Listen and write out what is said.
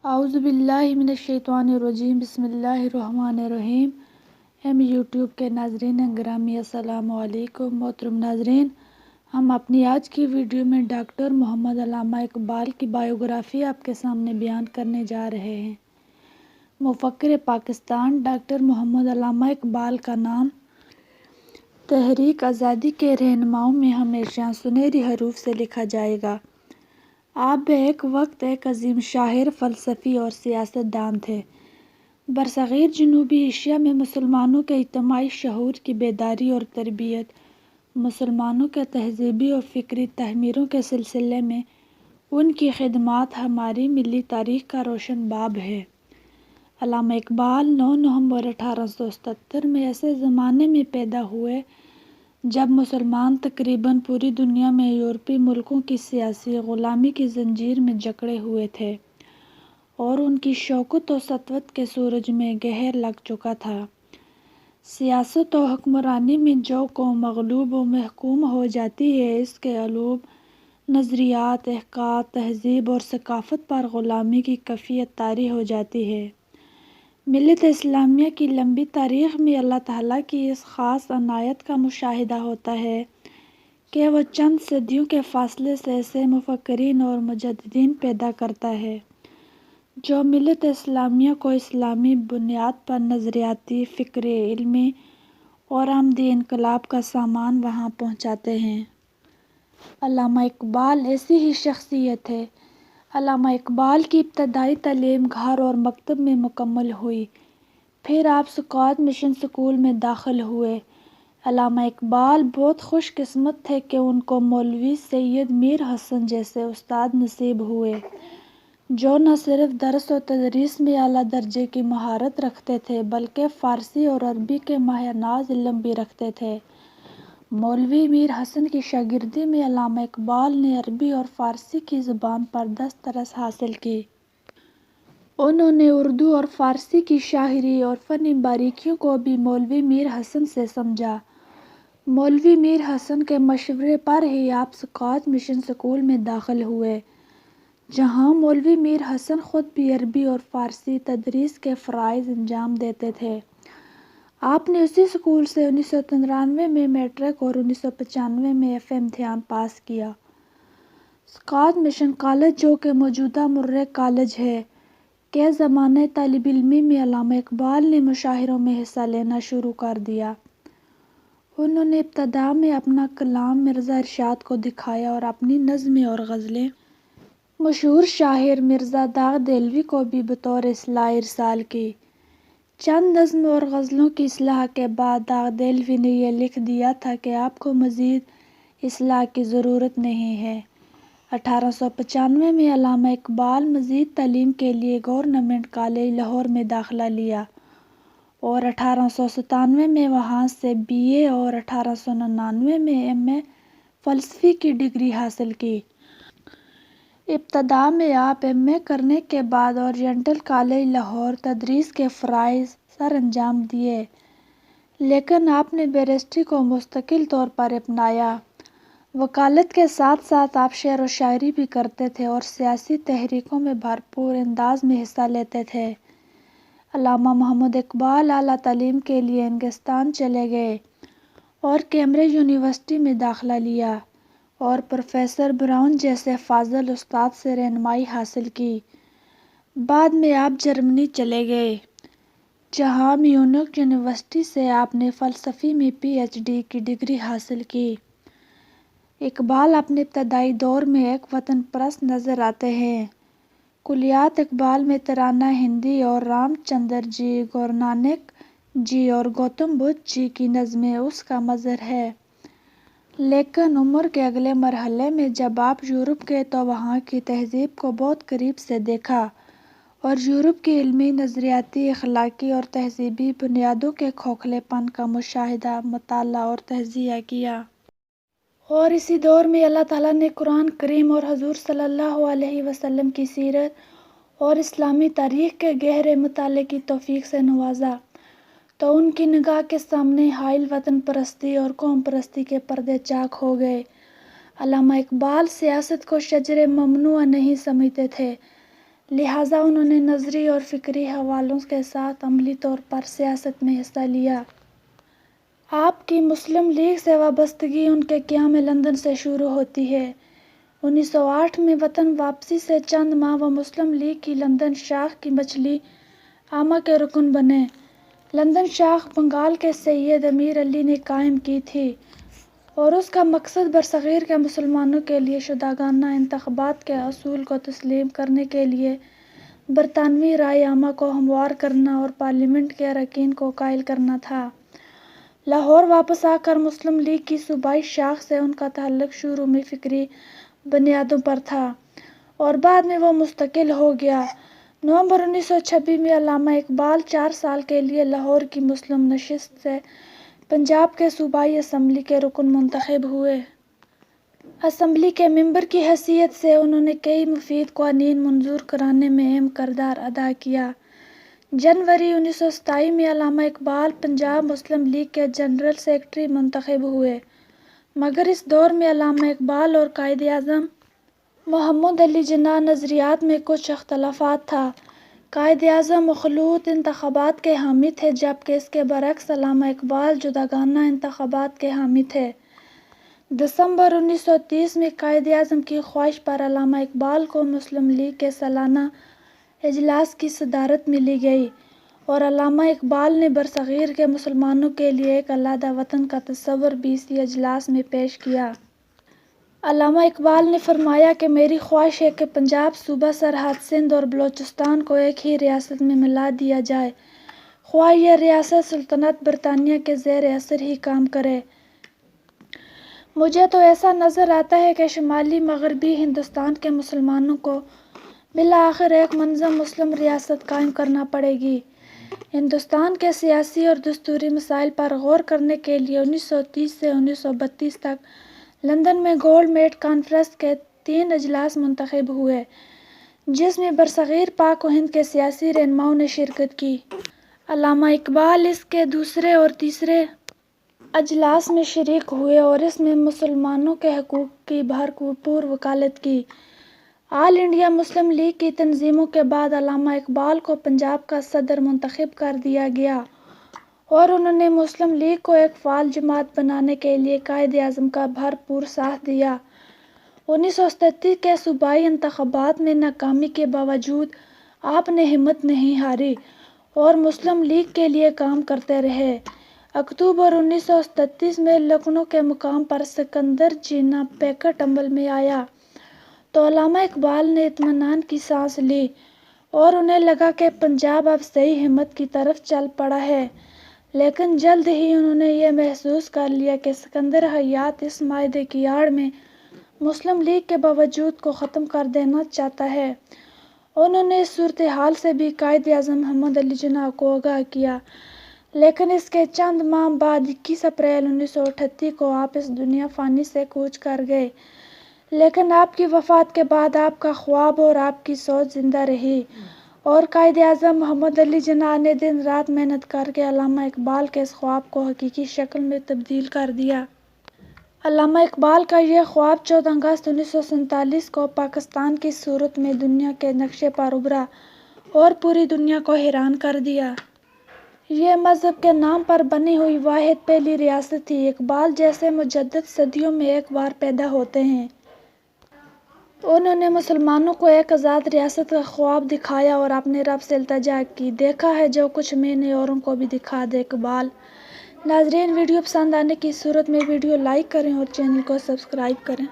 اعوذ باللہ من الشیطان الرجیم، بسم اللہ الرحمن الرحیم۔ ایم یوٹیوب کے ناظرین گرامی، السلام علیکم۔ محترم ناظرین، ہم اپنی آج کی ویڈیو میں ڈاکٹر محمد علامہ اقبال کی بائیوگرافی آپ کے سامنے بیان کرنے جا رہے ہیں۔ مفکر پاکستان ڈاکٹر محمد علامہ اقبال کا نام تحریک آزادی کے رہنماؤں میں ہمیشہ سنہری حروف سے لکھا جائے گا۔ آپ ایک وقت ایک عظیم شاعر، فلسفی اور سیاست دان تھے۔ برصغیر جنوبی ایشیا میں مسلمانوں کے اجتماعی شعور کی بیداری اور تربیت، مسلمانوں کے تہذیبی اور فکری تعمیروں کے سلسلے میں ان کی خدمات ہماری ملی تاریخ کا روشن باب ہے۔ علامہ اقبال 9 نومبر 1877 میں ایسے زمانے میں پیدا ہوئے جب مسلمان تقریباً پوری دنیا میں یورپی ملکوں کی سیاسی غلامی کی زنجیر میں جکڑے ہوئے تھے اور ان کی شوکت و سطوت کے سورج میں گہر لگ چکا تھا۔ سیاست و حکمرانی میں جو قوم مغلوب و محکوم ہو جاتی ہے، اس کے علوم، نظریات، احقاد، تہذیب اور ثقافت پر غلامی کی کیفیت طاری ہو جاتی ہے۔ ملت اسلامیہ کی لمبی تاریخ میں اللہ تعالیٰ کی اس خاص عنایت کا مشاہدہ ہوتا ہے کہ وہ چند صدیوں کے فاصلے سے ایسے مفکرین اور مجددین پیدا کرتا ہے جو ملت اسلامیہ کو اسلامی بنیاد پر نظریاتی، فکری، علمی اور عملی انقلاب کا سامان وہاں پہنچاتے ہیں۔ علامہ اقبال ایسی ہی شخصیت ہے۔ علامہ اقبال کی ابتدائی تعلیم گھر اور مکتب میں مکمل ہوئی، پھر آپ سکوت مشن اسکول میں داخل ہوئے۔ علامہ اقبال بہت خوش قسمت تھے کہ ان کو مولوی سید میر حسن جیسے استاد نصیب ہوئے جو نہ صرف درس و تدریس میں اعلیٰ درجے کی مہارت رکھتے تھے بلکہ فارسی اور عربی کے ماہر ناز علم بھی رکھتے تھے۔ مولوی میر حسن کی شاگردی میں علامہ اقبال نے عربی اور فارسی کی زبان پر دسترس حاصل کی۔ انہوں نے اردو اور فارسی کی شاعری اور فنی باریکیوں کو بھی مولوی میر حسن سے سمجھا۔ مولوی میر حسن کے مشورے پر ہی آپ سکوت مشن اسکول میں داخل ہوئے، جہاں مولوی میر حسن خود بھی عربی اور فارسی تدریس کے فرائض انجام دیتے تھے۔ آپ نے اسی اسکول سے 1993 میں میٹرک اور 1995 میں ایف اے امتحان پاس کیا۔ سکوت مشن کالج، جو کہ موجودہ مرے کالج ہے، کے زمانۂ طالب علمی میں علامہ اقبال نے مشاعروں میں حصہ لینا شروع کر دیا۔ انہوں نے ابتدا میں اپنا کلام مرزا ارشاد کو دکھایا اور اپنی نظمیں اور غزلیں مشہور شاعر مرزا داغ دہلوی کو بھی بطور اصلاح ارسال کی۔ چند نظموں اور غزلوں کی اصلاح کے بعد داغ دہلوی نے یہ لکھ دیا تھا کہ آپ کو مزید اصلاح کی ضرورت نہیں ہے۔ 1895 میں علامہ اقبال مزید تعلیم کے لیے گورنمنٹ کالج لاہور میں داخلہ لیا اور 1897 میں وہاں سے بی اے اور 1899 میں ایم اے فلسفے کی ڈگری حاصل کی۔ ابتدا میں آپ ایم اے کرنے کے بعد اورینٹل کالج لاہور تدریس کے فرائض سر انجام دیے، لیکن آپ نے بیرسٹری کو مستقل طور پر اپنایا۔ وکالت کے ساتھ ساتھ آپ شعر و شاعری بھی کرتے تھے اور سیاسی تحریکوں میں بھرپور انداز میں حصہ لیتے تھے۔ علامہ محمد اقبال اعلیٰ تعلیم کے لیے انگلستان چلے گئے اور کیمبرج یونیورسٹی میں داخلہ لیا اور پروفیسر براؤن جیسے فاضل استاد سے رہنمائی حاصل کی۔ بعد میں آپ جرمنی چلے گئے، جہاں میونخ یونیورسٹی سے آپ نے فلسفے میں پی ایچ ڈی کی ڈگری حاصل کی۔ اقبال اپنے ابتدائی دور میں ایک وطن پرست نظر آتے ہیں۔ کلیات اقبال میں ترانہ ہندی اور رام چندر جی، گورونانک جی اور گوتم بدھ جی کی نظمیں اس کا مظہر ہے، لیکن عمر کے اگلے مرحلے میں جب آپ یورپ گئے تو وہاں کی تہذیب کو بہت قریب سے دیکھا اور یورپ کی علمی، نظریاتی، اخلاقی اور تہذیبی بنیادوں کے کھوکھلے پن کا مشاہدہ، مطالعہ اور تجزیہ کیا۔ اور اسی دور میں اللہ تعالیٰ نے قرآن کریم اور حضور صلی اللہ علیہ وسلم کی سیرت اور اسلامی تاریخ کے گہرے مطالعے کی توفیق سے نوازا تو ان کی نگاہ کے سامنے حائل وطن پرستی اور قوم پرستی کے پردے چاک ہو گئے۔ علامہ اقبال سیاست کو شجر ممنوعہ نہیں سمجھتے تھے، لہٰذا انہوں نے نظری اور فکری حوالوں کے ساتھ عملی طور پر سیاست میں حصہ لیا۔ آپ کی مسلم لیگ سے وابستگی ان کے قیام لندن سے شروع ہوتی ہے۔ 1908 میں وطن واپسی سے چند ماہ وہ مسلم لیگ کی لندن شاخ کی مجلس عامہ کے رکن بنے۔ لندن شاخ بنگال کے سید امیر علی نے قائم کی تھی اور اس کا مقصد برصغیر کے مسلمانوں کے لیے شجاعانہ انتخابات کے اصول کو تسلیم کرنے کے لیے برطانوی رائے عامہ کو ہموار کرنا اور پارلیمنٹ کے اراکین کو قائل کرنا تھا۔ لاہور واپس آ کر مسلم لیگ کی صوبائی شاخ سے ان کا تعلق شروع میں فکری بنیادوں پر تھا اور بعد میں وہ مستقل ہو گیا۔ نومبر 1926 میں علامہ اقبال 4 سال کے لیے لاہور کی مسلم نشست سے پنجاب کے صوبائی اسمبلی کے رکن منتخب ہوئے۔ اسمبلی کے ممبر کی حیثیت سے انہوں نے کئی مفید قوانین منظور کرانے میں اہم کردار ادا کیا۔ جنوری 1927 میں علامہ اقبال پنجاب مسلم لیگ کے جنرل سیکرٹری منتخب ہوئے، مگر اس دور میں علامہ اقبال اور قائد اعظم محمد علی جناح نظریات میں کچھ اختلافات تھا۔ قائد اعظم مخلوط انتخابات کے حامی تھے جبکہ اس کے برعکس علامہ اقبال جداگانہ انتخابات کے حامی تھے۔ دسمبر 1930 میں قائد اعظم کی خواہش پر علامہ اقبال کو مسلم لیگ کے سالانہ اجلاس کی صدارت ملی گئی اور علامہ اقبال نے برصغیر کے مسلمانوں کے لیے ایک علیحدہ وطن کا تصور بھی اسی اجلاس میں پیش کیا۔ علامہ اقبال نے فرمایا کہ میری خواہش ہے کہ پنجاب صوبہ سرحد سندھ اور بلوچستان کو ایک ہی ریاست میں ملا دیا جائے، خواہ یہ ریاست سلطنت برطانیہ کے زیر اثر ہی کام کرے۔ مجھے تو ایسا نظر آتا ہے کہ شمالی مغربی ہندوستان کے مسلمانوں کو بالآخر ایک منظم مسلم ریاست قائم کرنا پڑے گی۔ ہندوستان کے سیاسی اور دستوری مسائل پر غور کرنے کے لیے 1930 سے 1932 تک لندن میں گولڈ میٹ کانفرنس کے 3 اجلاس منعقد ہوئے جس میں برصغیر پاک و ہند کے سیاسی رہنماؤں نے شرکت کی۔ علامہ اقبال اس کے دوسرے اور تیسرے اجلاس میں شریک ہوئے اور اس میں مسلمانوں کے حقوق کی بھرپور وکالت کی۔ آل انڈیا مسلم لیگ کی تنظیموں کے بعد علامہ اقبال کو پنجاب کا صدر منتخب کر دیا گیا اور انہوں نے مسلم لیگ کو ایک فعال جماعت بنانے کے لیے قائد اعظم کا بھرپور ساتھ دیا۔ 1937 کے صوبائی انتخابات میں ناکامی کے باوجود آپ نے ہمت نہیں ہاری اور مسلم لیگ کے لیے کام کرتے رہے۔ اکتوبر 1937 میں لکھنؤ کے مقام پر سکندر جینا پیکٹ عمل میں آیا تو علامہ اقبال نے اطمینان کی سانس لی اور انہیں لگا کہ پنجاب اب صحیح ہمت کی طرف چل پڑا ہے، لیکن جلد ہی انہوں نے یہ محسوس کر لیا کہ سکندر حیات اس معاہدے کی آڑ میں مسلم لیگ کے وجود کو ختم کر دینا چاہتا ہے۔ انہوں نے اس صورتحال سے بھی قائد اعظم محمد علی جناح کو آگاہ کیا، لیکن اس کے چند ماہ بعد 21 اپریل 1938 کو آپ اس دنیا فانی سے کوچ کر گئے، لیکن آپ کی وفات کے بعد آپ کا خواب اور آپ کی سوچ زندہ رہی اور قائد اعظم محمد علی جناح نے دن رات محنت کر کے علامہ اقبال کے اس خواب کو حقیقی شکل میں تبدیل کر دیا۔ علامہ اقبال کا یہ خواب 14 اگست 1947 کو پاکستان کی صورت میں دنیا کے نقشے پر ابھرا اور پوری دنیا کو حیران کر دیا۔ یہ مذہب کے نام پر بنی ہوئی واحد پہلی ریاست تھی۔ اقبال جیسے مجدد صدیوں میں ایک بار پیدا ہوتے ہیں۔ انہوں نے مسلمانوں کو ایک آزاد ریاست کا خواب دکھایا اور اپنے رب سے التجا کی، دیکھا ہے جو کچھ میں نے اوروں کو بھی دکھا دے اقبال۔ ناظرین، ویڈیو پسند آنے کی صورت میں ویڈیو لائک کریں اور چینل کو سبسکرائب کریں۔